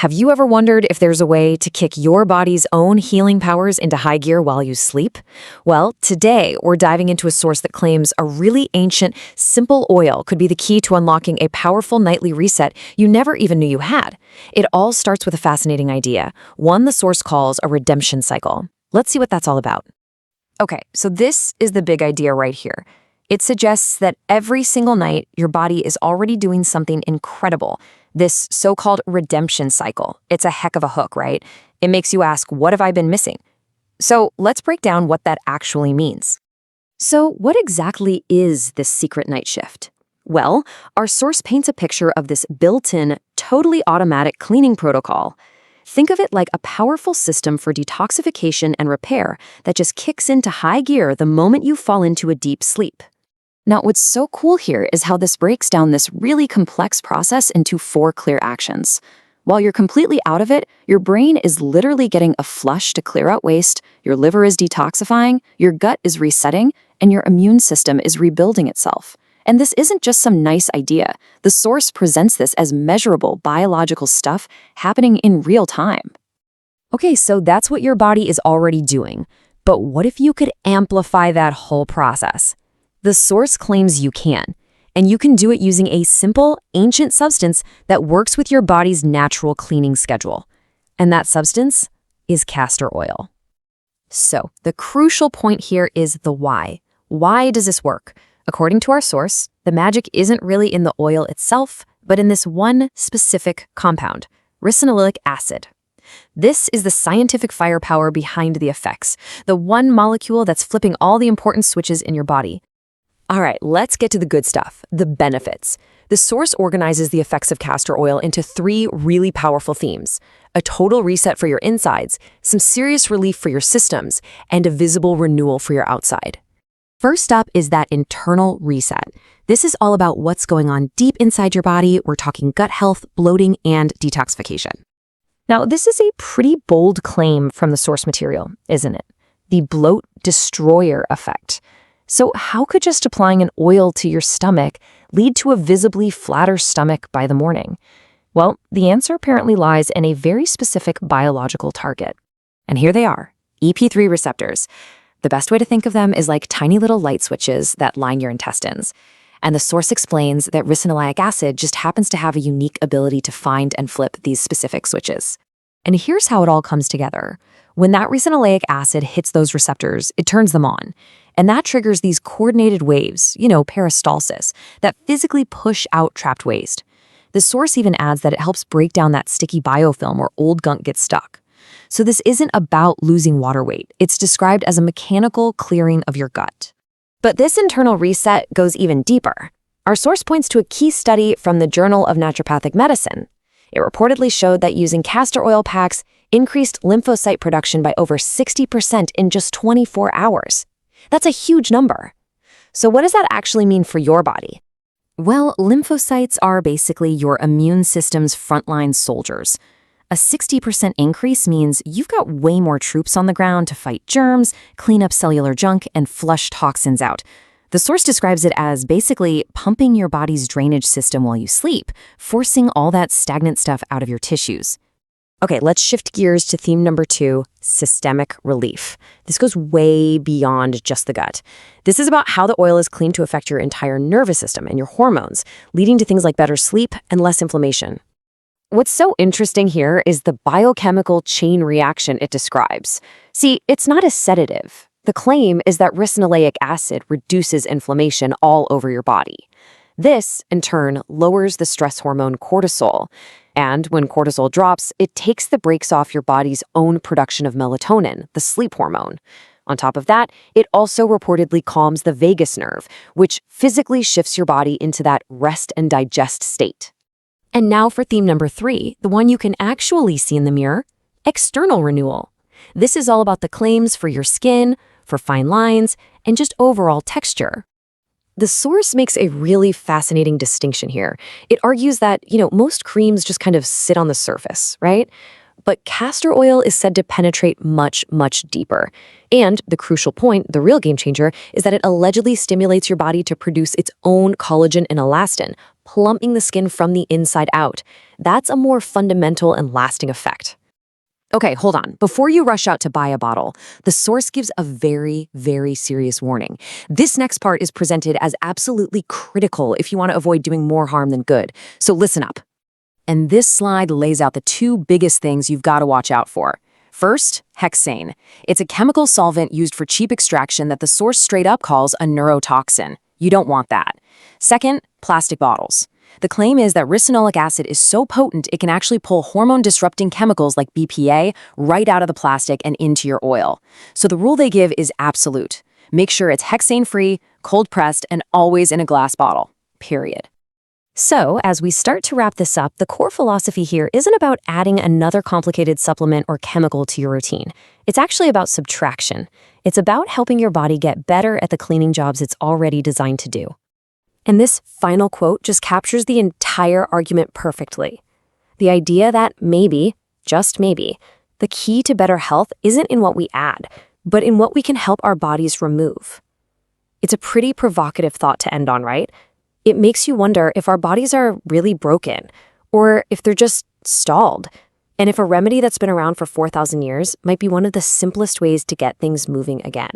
Have you ever wondered if there's a way to kick your body's own healing powers into high gear while you sleep? Well, today we're diving into a source that claims a really ancient, simple oil could be the key to unlocking a powerful nightly reset you never even knew you had. It all starts with a fascinating idea, one the source calls a redemption cycle. Let's see what that's all about. Okay, so this is the big idea right here. It suggests that every single night, your body is already doing something incredible. This so-called redemption cycle. It's a heck of a hook, right? It makes you ask, what have I been missing? So let's break down what that actually means. So what exactly is this secret night shift? Well, our source paints a picture of this built-in, totally automatic cleaning protocol. Think of it like a powerful system for detoxification and repair that just kicks into high gear the moment you fall into a deep sleep. Now, what's so cool here is how this breaks down this really complex process into 4 clear actions. While you're completely out of it, your brain is literally getting a flush to clear out waste, your liver is detoxifying, your gut is resetting, and your immune system is rebuilding itself. And this isn't just some nice idea. The source presents this as measurable biological stuff happening in real time. Okay, so that's what your body is already doing. But what if you could amplify that whole process? The source claims you can, and you can do it using a simple, ancient substance that works with your body's natural cleaning schedule. And that substance is castor oil. So, the crucial point here is the why. Why does this work? According to our source, the magic isn't really in the oil itself, but in this one specific compound, ricinoleic acid. This is the scientific firepower behind the effects, the one molecule that's flipping all the important switches in your body. All right, let's get to the good stuff, the benefits. The source organizes the effects of castor oil into 3 really powerful themes: a total reset for your insides, some serious relief for your systems, and a visible renewal for your outside. First up is that internal reset. This is all about what's going on deep inside your body. We're talking gut health, bloating, and detoxification. Now, this is a pretty bold claim from the source material, isn't it? The bloat destroyer effect. So how could just applying an oil to your stomach lead to a visibly flatter stomach by the morning? Well, the answer apparently lies in a very specific biological target. And here they are, EP3 receptors. The best way to think of them is like tiny little light switches that line your intestines. And the source explains that ricinoleic acid just happens to have a unique ability to find and flip these specific switches. And here's how it all comes together. When that ricinoleic acid hits those receptors, it turns them on. And that triggers these coordinated waves, peristalsis, that physically push out trapped waste. The source even adds that it helps break down that sticky biofilm where old gunk gets stuck. So this isn't about losing water weight. It's described as a mechanical clearing of your gut. But this internal reset goes even deeper. Our source points to a key study from the Journal of Naturopathic Medicine. It reportedly showed that using castor oil packs increased lymphocyte production by over 60% in just 24 hours. That's a huge number. So what does that actually mean for your body? Well, lymphocytes are basically your immune system's frontline soldiers. A 60% increase means you've got way more troops on the ground to fight germs, clean up cellular junk, and flush toxins out. The source describes it as basically pumping your body's drainage system while you sleep, forcing all that stagnant stuff out of your tissues. Okay, let's shift gears to theme number 2, systemic relief. This goes way beyond just the gut. This is about how the oil is cleaned to affect your entire nervous system and your hormones, leading to things like better sleep and less inflammation. What's so interesting here is the biochemical chain reaction it describes. See, it's not a sedative. The claim is that ricinoleic acid reduces inflammation all over your body. This, in turn, lowers the stress hormone cortisol. And when cortisol drops, it takes the brakes off your body's own production of melatonin, the sleep hormone. On top of that, it also reportedly calms the vagus nerve, which physically shifts your body into that rest and digest state. And now for theme number 3, the one you can actually see in the mirror, external renewal. This is all about the claims for your skin, for fine lines, and just overall texture. The source makes a really fascinating distinction here. It argues that, most creams just kind of sit on the surface, right? But castor oil is said to penetrate much, much deeper. And the crucial point, the real game changer, is that it allegedly stimulates your body to produce its own collagen and elastin, plumping the skin from the inside out. That's a more fundamental and lasting effect. Okay, hold on. Before you rush out to buy a bottle, the source gives a very, very serious warning. This next part is presented as absolutely critical if you want to avoid doing more harm than good. So listen up. And this slide lays out the two biggest things you've got to watch out for. First, hexane. It's a chemical solvent used for cheap extraction that the source straight up calls a neurotoxin. You don't want that. Second, plastic bottles. The claim is that ricinoleic acid is so potent it can actually pull hormone-disrupting chemicals like BPA right out of the plastic and into your oil. So the rule they give is absolute. Make sure it's hexane-free, cold-pressed, and always in a glass bottle. Period. So, as we start to wrap this up, the core philosophy here isn't about adding another complicated supplement or chemical to your routine. It's actually about subtraction. It's about helping your body get better at the cleaning jobs it's already designed to do. And this final quote just captures the entire argument perfectly. The idea that maybe, just maybe, the key to better health isn't in what we add, but in what we can help our bodies remove. It's a pretty provocative thought to end on, right? It makes you wonder if our bodies are really broken, or if they're just stalled, and if a remedy that's been around for 4,000 years might be one of the simplest ways to get things moving again.